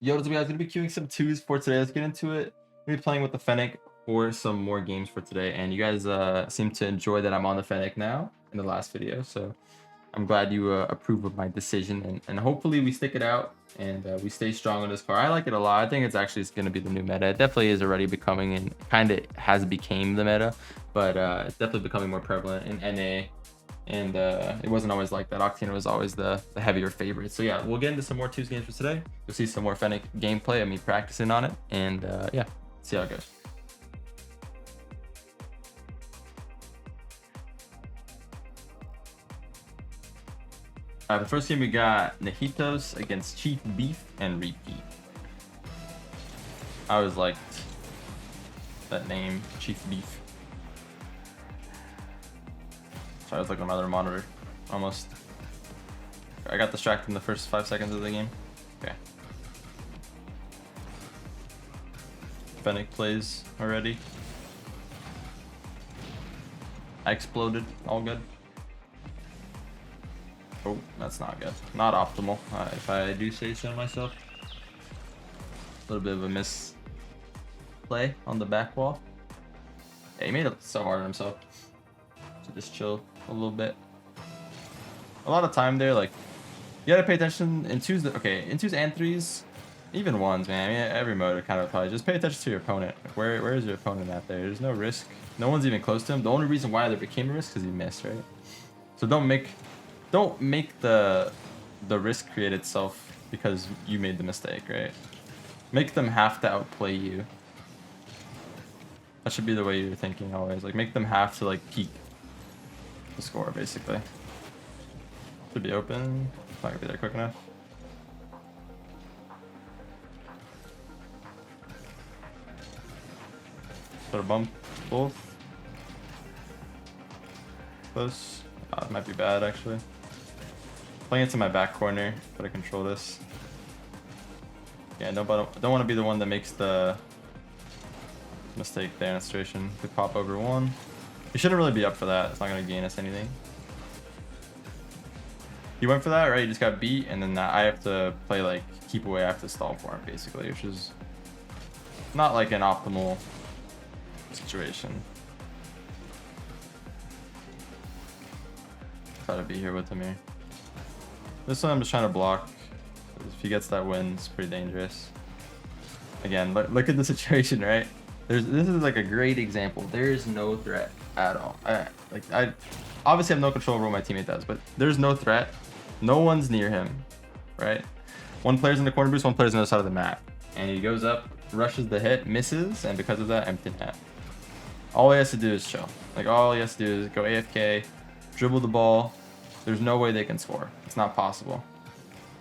Yo, what's up, guys? Gonna be queuing some twos for today. Let's get into it. Gonna be playing with the Fennec for some more games for today, and you guys seem to enjoy that I'm on the Fennec now in the last video, so I'm glad you approve of my decision, and hopefully we stick it out and we stay strong on this car. I like it a lot. I think it's actually gonna be the new meta. It definitely is already becoming, and kind of has became the meta, but it's definitely becoming more prevalent in NA. And it wasn't always like that. Octane was always the heavier favorite. So yeah, we'll get into some more twos games for today. You'll see some more Fennec gameplay of me practicing on it, and yeah, see how it goes. The first game we got Nahitos against Chief Beef and Repeat. I always liked that name, Chief Beef. Sorry, I was looking at my other monitor. Almost. I got distracted in the first 5 seconds of the game. Okay. Fennec plays already. I exploded. All good. Oh, that's not good. Not optimal, if I do say so myself. A little bit of a misplay on the back wall. Yeah, he made it so hard on himself. So just chill a little bit. A lot of time there, like, you gotta pay attention in twos. Okay, in twos and threes, even ones, man. I mean, every mode kind of probably just pay attention to your opponent. Like, where is your opponent at there? There's no risk. No one's even close to him. The only reason why there became a risk is because he missed, right? So don't make the risk create itself because you made the mistake, right? Make them have to outplay you. That should be the way you're thinking always. Like, make them have to like peak the score, basically. Should be open. Not gonna be there quick enough. Put a bump both. Close. It might be bad actually. Playing it to my back corner. Gotta control this. Yeah, don't want to be the one that makes the mistake there in a situation. Could pop over one. You shouldn't really be up for that. It's not gonna gain us anything. You went for that, right? You just got beat, and then I have to play like keep away. I have to stall for him basically, which is not like an optimal situation. Try to be here with him here. This one I'm just trying to block. If he gets that win, it's pretty dangerous. Again, look at the situation, right? This is like a great example. There's no threat at all. I obviously have no control over what my teammate does, but there's no threat. No one's near him, right? One player's in the corner boost, one player's on the other side of the map. And he goes up, rushes the hit, misses, and because of that, empty net. All he has to do is chill. Like, all he has to do is go AFK, dribble the ball. There's no way they can score. It's not possible.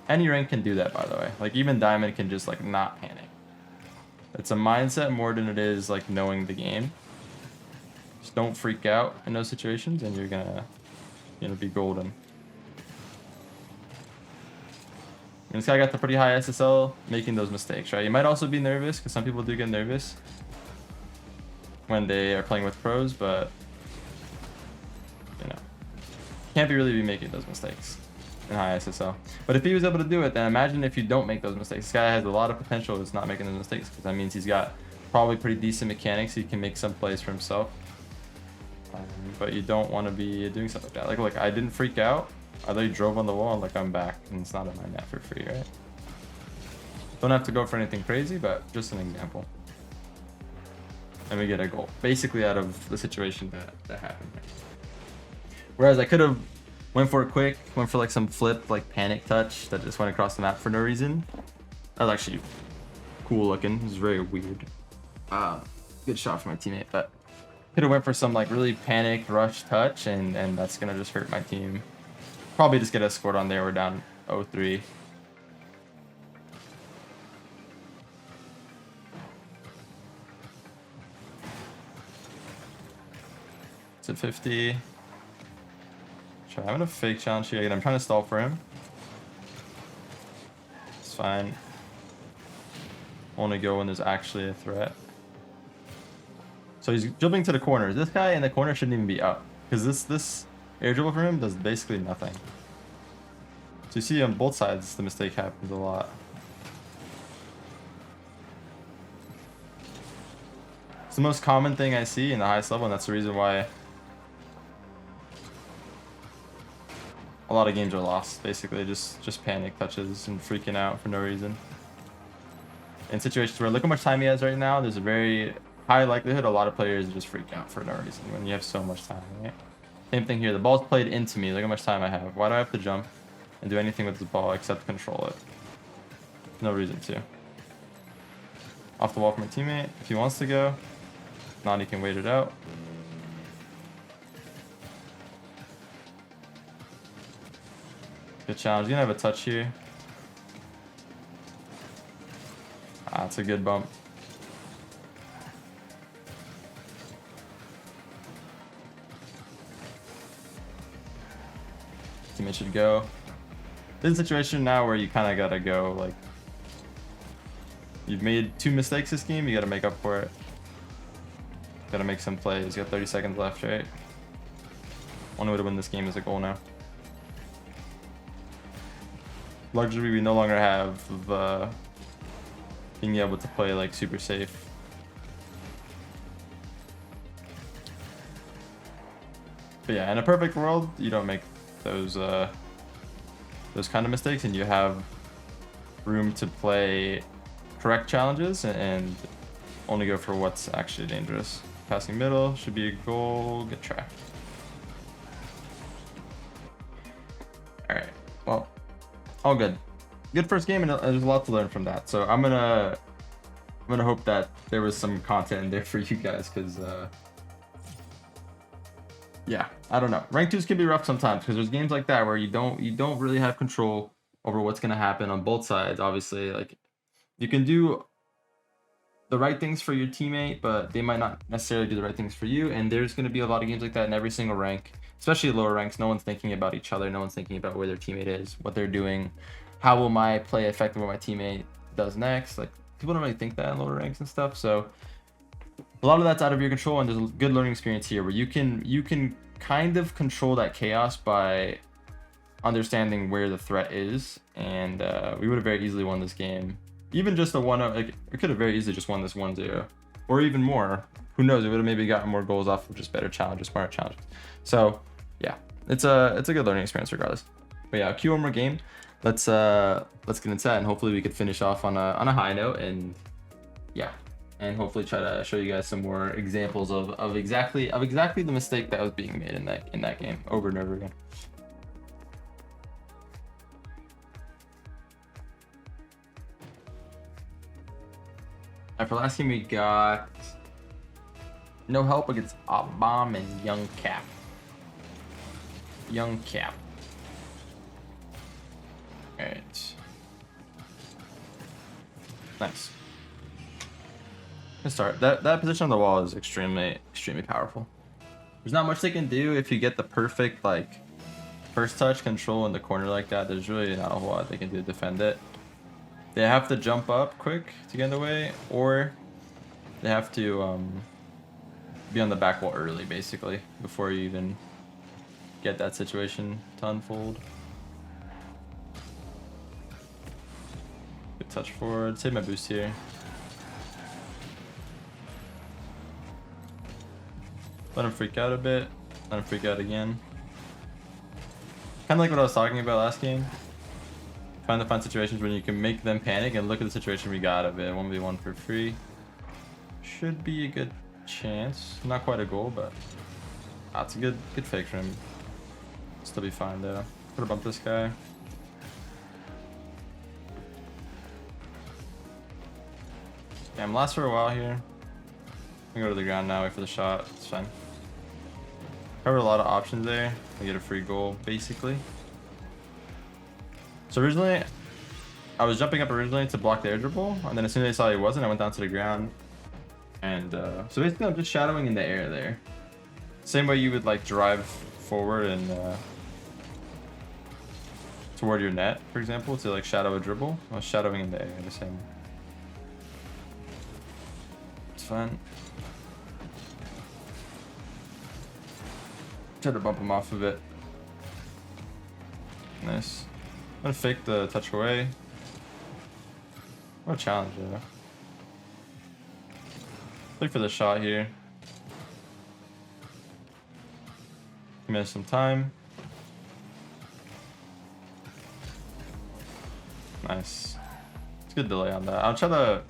Any rank can do that, by the way. Like, even Diamond can just like not panic. It's a mindset more than it is like knowing the game. Just don't freak out in those situations, and you're gonna be golden. And this guy got the pretty high SSL, making those mistakes, right? You might also be nervous, because some people do get nervous when they are playing with pros, but you know, can't really be making those mistakes in high SSL. But if he was able to do it, then imagine if you don't make those mistakes. This guy has a lot of potential. It's not making those mistakes, because that means he's got probably pretty decent mechanics. He can make some plays for himself. But you don't want to be doing something like that. Like, look, I didn't freak out. I literally drove on the wall and like I'm back, and it's not in my net for free, right? Don't have to go for anything crazy, but just an example. And we get a goal, basically out of the situation that happened. Whereas I could have went for it quick, went for like some flip, like panic touch that just went across the map for no reason. That was actually cool looking. It was very weird. Good shot for my teammate, but could have went for some like really panic rush touch, and that's gonna just hurt my team. Probably just get us scored on there. We're down 0-3. It's at 50. I'm having a fake challenge here again. I'm trying to stall for him. It's fine. Only go when there's actually a threat. So he's dribbling to the corner. This guy in the corner shouldn't even be up, because this air dribble for him does basically nothing. So you see on both sides the mistake happens a lot. the most common thing I see in the highest level, and that's the reason why a lot of games are lost. Basically, just panic touches and freaking out for no reason. In situations where look how much time he has right now, there's a very high likelihood a lot of players just freak out for no reason when you have so much time, right? Same thing here. The ball's played into me. Look how much time I have. Why do I have to jump and do anything with the ball except control it? No reason to. Off the wall from my teammate. If he wants to go, if not, he can wait it out. Good challenge. You're gonna have a touch here. Ah, that's a good bump. Teammate should go. This is a situation now where you kind of gotta go. Like, you've made 2 mistakes this game. You gotta make up for it. Gotta make some plays. You got 30 seconds left, right? Only way to win this game is a goal now. Luxury we no longer have of being able to play like super safe. But yeah, in a perfect world, you don't make those kind of mistakes, and you have room to play correct challenges and only go for what's actually dangerous. Passing middle should be a goal. Good try. All right. Well, all good. Good first game, and there's a lot to learn from that. So I'm gonna hope that there was some content in there for you guys, because yeah, I don't know. Rank 2s can be rough sometimes because there's games like that where you don't really have control over what's gonna happen on both sides. Obviously, like, you can do the right things for your teammate, but they might not necessarily do the right things for you. And there's gonna be a lot of games like that in every single rank, especially lower ranks. No one's thinking about each other. No one's thinking about where their teammate is, what they're doing. How will my play affect what my teammate does next? Like, people don't really think that in lower ranks and stuff. So a lot of that's out of your control, and there's a good learning experience here where you can kind of control that chaos by understanding where the threat is. And we would have very easily won this game. Even just a 1-0, like, we could have very easily just won this 1-0, or even more. Who knows? We would have maybe gotten more goals off of just better challenges, smarter challenges. So yeah, it's a good learning experience regardless. But yeah, cue one more game. Let's get into that, and hopefully we could finish off on a high note, and yeah, and hopefully try to show you guys some more examples of exactly the mistake that was being made in that game over and over again. For last game we got no help against Bomb and Young Cap. Young Cap. Alright. Nice. Good start. That position on the wall is extremely powerful. There's not much they can do if you get the perfect, like, first touch control in the corner like that. There's really not a whole lot they can do to defend it. They have to jump up quick to get in the way, or they have to be on the back wall early, basically, before you even get that situation to unfold. Good touch forward. Save my boost here. Let him freak out a bit. Let him freak out again. Kind of like what I was talking about last game. Trying to find situations when you can make them panic, and look at the situation we got of it. 1v1 for free. Should be a good chance. Not quite a goal, but it's a good fake for him. Still be fine though. Could have bumped this guy. Yeah, I'm last for a while here. I'm gonna go to the ground now, wait for the shot. It's fine. Covered a lot of options there. I get a free goal, basically. So originally, I was jumping up originally to block the air dribble, and then as soon as I saw he wasn't, I went down to the ground. And so basically I'm just shadowing in the air there. Same way you would like drive forward and toward your net, for example, to like shadow a dribble. I was shadowing in the air the same way. It's fine. Try to bump him off of it. Nice. I'm gonna fake the touch away. What a challenge, though. Look for the shot here. Minutes some time. Nice. It's a good delay on that. I'll try to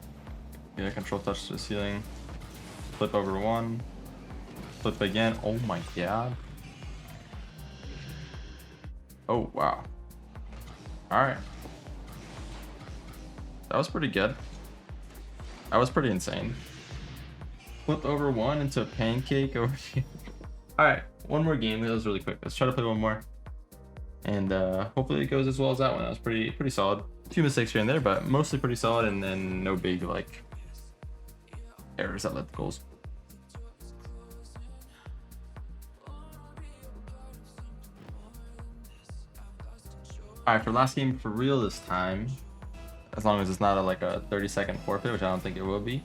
get a control touch to the ceiling. Flip over one. Flip again. Oh my god. Oh wow. Alright. That was pretty good. That was pretty insane. Flip over one into a pancake over here. Alright, one more game. That was really quick. Let's try to play one more. And hopefully it goes as well as that one. That was pretty solid. A few mistakes here and there, but mostly pretty solid, and then no big like errors that led to goals. Alright, for last game for real this time. As long as it's not like a 30-second forfeit, which I don't think it will be.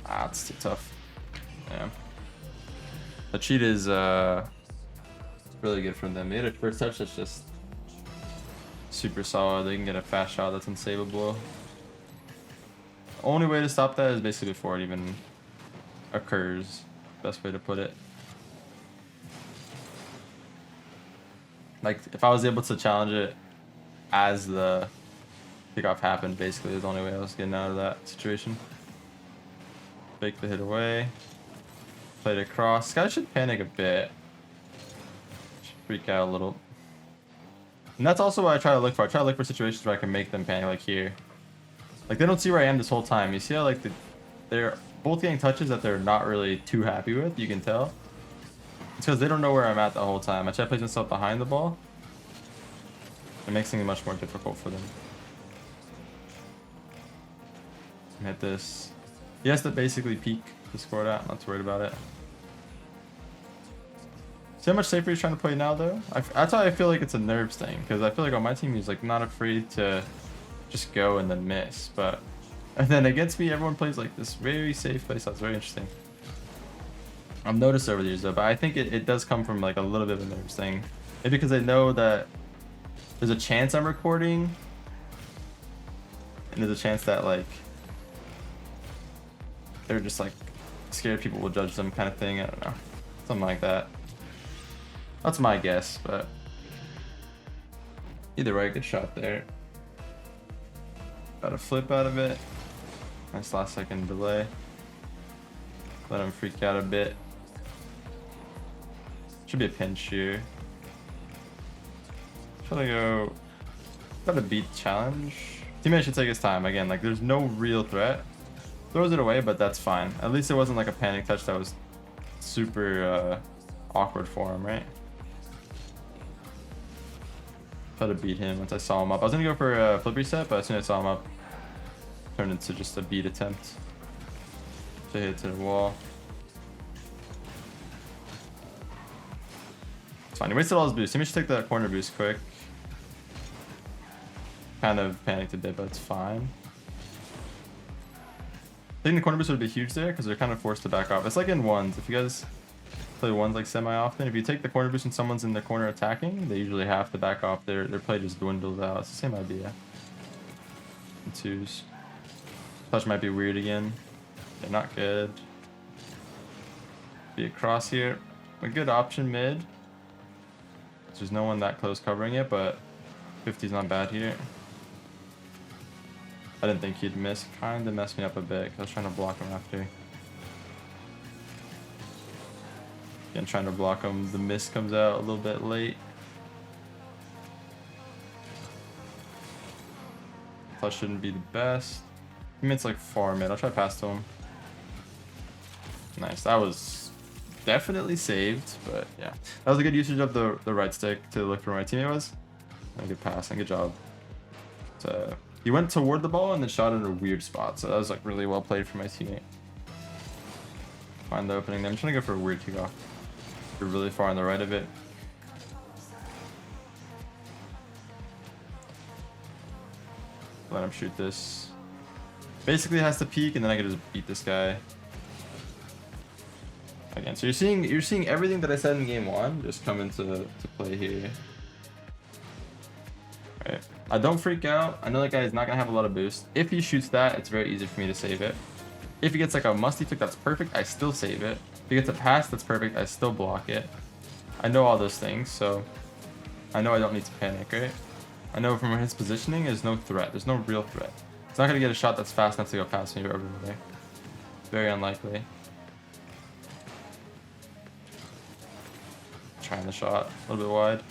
Ah, it's too tough. Yeah. The cheat is really good from them. They had a first touch that's just super solid. They can get a fast shot that's unsavable. The only way to stop that is basically before it even occurs. Best way to put it. Like, if I was able to challenge it as the kickoff happened, basically, is the only way I was getting out of that situation. Fake the hit away. Played across. This guy should panic a bit. Should freak out a little. And that's also what I try to look for. I try to look for situations where I can make them panic, like here. Like, they don't see where I am this whole time. You see how, like, they're both getting touches that they're not really too happy with, you can tell. It's because they don't know where I'm at the whole time. I try to place myself behind the ball. It makes things much more difficult for them. Hit this. He has to basically peek to score that. I'm not too worried about it. See how much safer he's trying to play now, though? That's why I feel like it's a nerves thing. Because I feel like on my team, he's like not afraid to just go and then miss. But and then against me, everyone plays like this very safe play. So it's very interesting. I've noticed over the years though, but I think it does come from like a little bit of a nerves thing. Maybe because I know that there's a chance I'm recording, and there's a chance that like they're just like scared people will judge them kind of thing. I don't know, something like that. That's my guess, but either way, good shot there. Got a flip out of it. Nice last second delay. Let him freak out a bit. Should be a pinch here. Should I go? Got a beat challenge. Teammate should take his time again. Like, there's no real threat. Throws it away, but that's fine. At least it wasn't like a panic touch that was super awkward for him, right? Try to beat him once I saw him up. I was gonna go for a flip reset, but as soon as I saw him up, turned into just a beat attempt. To hit to the wall. It's fine. He wasted all his boost. He should take that corner boost quick. Kind of panicked a bit, but it's fine. I think the corner boost would be huge there because they're kind of forced to back off. It's like in ones. If you guys play ones like semi-often, if you take the corner boost and someone's in the corner attacking, they usually have to back off. Their play just dwindles out. It's the same idea. In twos. Touch might be weird again. They're not good. Be across here. A good option mid. There's no one that close covering it, but 50's not bad here. I didn't think he'd miss. Kind of messed me up a bit because I was trying to block him after. Again, trying to block him. The miss comes out a little bit late. Touch shouldn't be the best. It's like far mid. I'll try to pass to him. Nice. That was definitely saved, but yeah. That was a good usage of the right stick to look for where my teammate was. And a good pass and good job. So he went toward the ball and then shot in a weird spot. So that was like really well played for my teammate. Find the opening there. I'm trying to go for a weird kickoff. We're really far on the right of it. Let him shoot this. Basically has to peek and then I can just beat this guy. Again, so you're seeing everything that I said in game one just come into play here. right? I don't freak out. I know that guy is not gonna have a lot of boost. If he shoots that, it's very easy for me to save it. If he gets like a musty flick, that's perfect. I still save it. If he gets a pass, that's perfect. I still block it. I know all those things, so I know I don't need to panic, right? I know from his positioning, there's no threat. There's no real threat. He's not gonna get a shot that's fast enough to go past me or over there. Very unlikely. Trying the shot a little bit wide.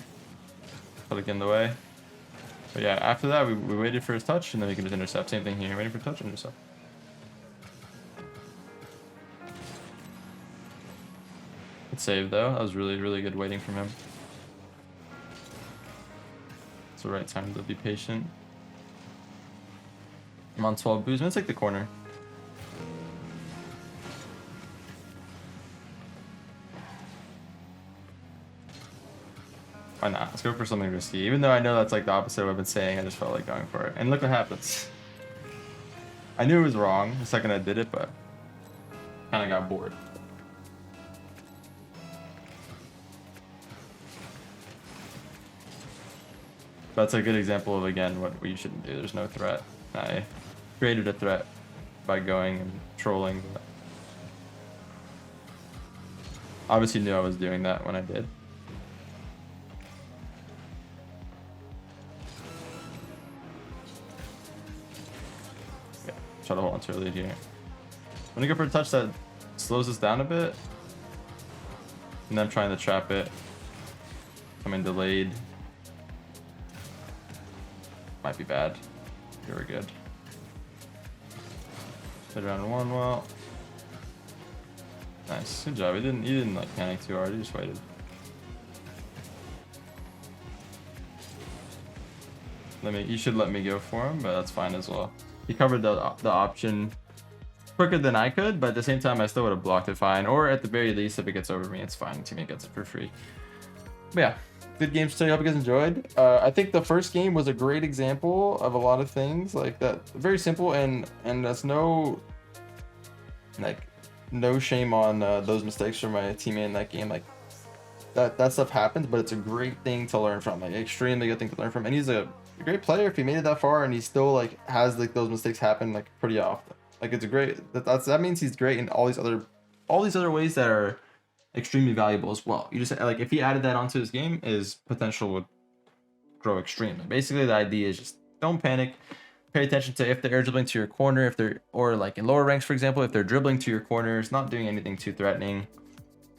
Put it in the way. But yeah, after that, we waited for his touch, and then we can just intercept. Same thing here. Waiting for touch, intercept. Good save, though. That was really, really good waiting from him. It's the right time to be patient. I'm on 12 boost. I'm gonna take the corner. Why not? Let's go for something risky. Even though I know that's like the opposite of what I've been saying, I just felt like going for it. And look what happens. I knew it was wrong the second I did it, but kind of got bored. That's a good example of, again, what you shouldn't do. There's no threat. I created a threat by going and trolling. But obviously knew I was doing that when I did. Yeah, try to hold on to a lead here. When you go for a touch that slows us down a bit, and then I'm trying to trap it. Coming delayed. Might be bad. Very good. Hit around one well. Nice. Good job. He didn't like panic too hard, he just waited. You should let me go for him, but that's fine as well. He covered the option quicker than I could, but at the same time I still would have blocked it fine. Or at the very least, if it gets over me, it's fine. Teammate gets it for free. But yeah. Good games today. Hope you guys enjoyed. I think the first game was a great example of a lot of things like that. Very simple, and that's no shame on those mistakes from my teammate in that game. Like that stuff happens, but it's a great thing to learn from. Like extremely good thing to learn from. And he's a great player if he made it that far, and he still like has like those mistakes happen like pretty often. Like it's a great. That means he's great in all these other ways that are extremely valuable as well. You just like if he added that onto his game, his potential would grow extremely. Basically, the idea is just don't panic. Pay attention to if they're air dribbling to your corner, or like in lower ranks, for example, if they're dribbling to your corner, it's not doing anything too threatening.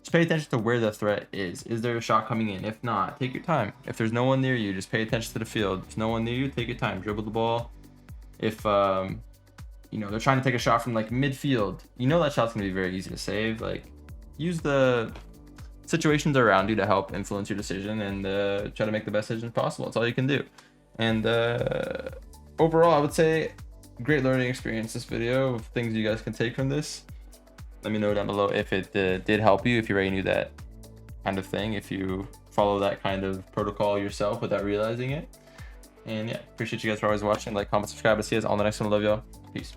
Just pay attention to where the threat is. Is there a shot coming in? If not, take your time. If there's no one near you, just pay attention to the field. If there's no one near you, take your time. Dribble the ball. If you know they're trying to take a shot from like midfield, you know that shot's gonna be very easy to save. Like use the situations around you to help influence your decision and try to make the best decision possible. That's all you can do. And overall, I would say great learning experience, this video, of things you guys can take from this. Let me know down below if it did help you, if you already knew that kind of thing, if you follow that kind of protocol yourself without realizing it. And yeah, appreciate you guys for always watching. Like, comment, subscribe. I'll see you guys on the next one. I love y'all. Peace.